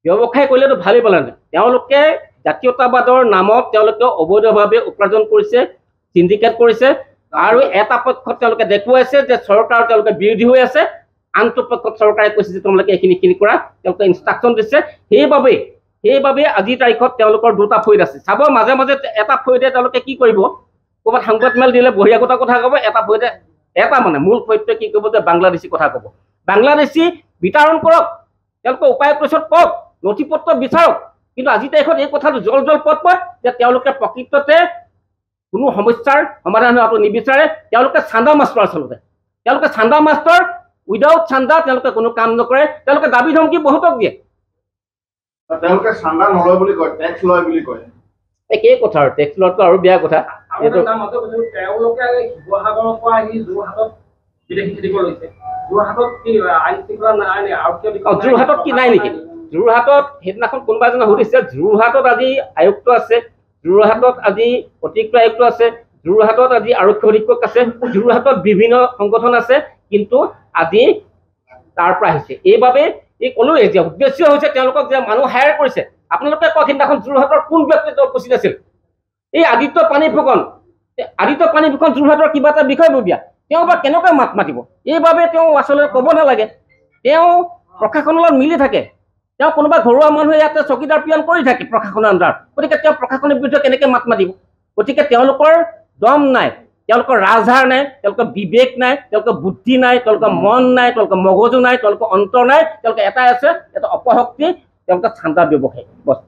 ব্যৱসায় কৰিলেতো ভালেই পালে নাই। তেওঁলোকে জাতীয়তাবাদৰ নামত তেওঁলোকে অবৈধভাৱে উপাৰ্জন কৰিছে, সিন্ডিকেট কৰিছে, আৰু এটা পক্ষত তেওঁলোকে দেখুৱাইছে যে চৰকাৰ তেওঁলোকে বিৰোধী হৈ আছে, আনটো পক্ষত চৰকাৰে কৈছে যে তোমালোকে এইখিনি কৰা, তেওঁলোকে ইনষ্ট্ৰাকশ্যন দিছে। সেইবাবে আজিৰ তাৰিখত তেওঁলোকৰ দুটা ফৈদ আছে। চাব মাজে মাজে এটা ফৈদে তেওঁলোকে কি কৰিব, ক'ৰবাত সংবাদ মেল দিলে বহিৰাগতৰ কথা ক'ব, এটা ফৈদে এটা মানে মূল ফৈদটোৱে কি কৰিব যে বাংলাদেশী কথা ক'ব। বাংলাদেশী বিতৰণ কৰক, তেওঁলোকে উপায়ুক্তৰ ওচৰত কওক, নথি পত্ৰ বিচাৰক, কিন্তু আজিৰ তাৰিখত এই কথাটো জল পট যে তেওঁলোকে প্ৰকৃততে কোনো সমস্যাৰ সমাধান হোৱাটো নিবিচাৰে। তেওঁলোকে চান্দা মাষ্টৰ, আচলতে তেওঁলোকে চান্দা মাষ্টৰ, উইদাউট চান্দা তেওঁলোকে কোনো কাম নকৰে। তেওঁলোকে দাবী ধমকি বহুতক দিয়ে, তেওঁলোকে চান্দা নলয় বুলি কয়, টেক্স লয় বুলি কয়। একেই কথা, আৰু টেক্স লোৱাটো আৰু বেয়া কথা। তেওঁলোকে শিৱসাগৰৰ পৰা আহি যোৰহাটত বিদেশী খেদিব লৈছে। যোৰহাটত কি আইন শৃংখলা নাই? যোৰহাটত কি নাই নেকি? যোৰহাটত সেইদিনাখন কোনোবা এজনে সুধিছে, যোৰহাটত আজি আয়ুক্ত আছে, যোৰহাটত আজি অতিৰিক্ত আয়ুক্ত আছে, যোৰহাটত আজি আৰক্ষী অধীক্ষক আছে, যোৰহাটত বিভিন্ন সংগঠন আছে, কিন্তু আজি তাৰ পৰা আহিছে। এইবাবে এই ক'লোৱে যে উদ্দেশ্য হৈছে তেওঁলোকক যে মানুহ হায়াৰ কৰিছে। আপোনালোকে কওক, সেইদিনাখন যোৰহাটৰ কোন ব্যক্তি উপস্থিত আছিল? এই আদিত্য পানী ফুকন যোৰহাটৰ কিবা এটা বিষয়ববীয়া, তেওঁ বা কেনেকৈ মাত মাতিব? এইবাবে তেওঁ আচলতে ক'ব নালাগে, তেওঁ প্ৰশাসনৰ লগত মিলি থাকে, তেওঁ কোনোবা ঘৰুৱা মানুহে ইয়াতে চকীদাৰ পিয়ন কৰি থাকে প্ৰশাসনৰ আণ্ডাৰত। গতিকে তেওঁ প্ৰশাসনৰ বিৰুদ্ধে কেনেকৈ মাত মাতিব? গতিকে তেওঁলোকৰ দম নাই, তেওঁলোকৰ ৰাজধাৰ নাই, তেওঁলোকৰ বিবেক নাই, তেওঁলোকৰ বুদ্ধি নাই, তেওঁলোকৰ মন নাই, তেওঁলোকৰ মগজু নাই, তেওঁলোকৰ অন্তৰ নাই। তেওঁলোকে এটাই আছে, এটা অপশক্তি, তেওঁলোকে চান্দা ব্যৱসায় বস।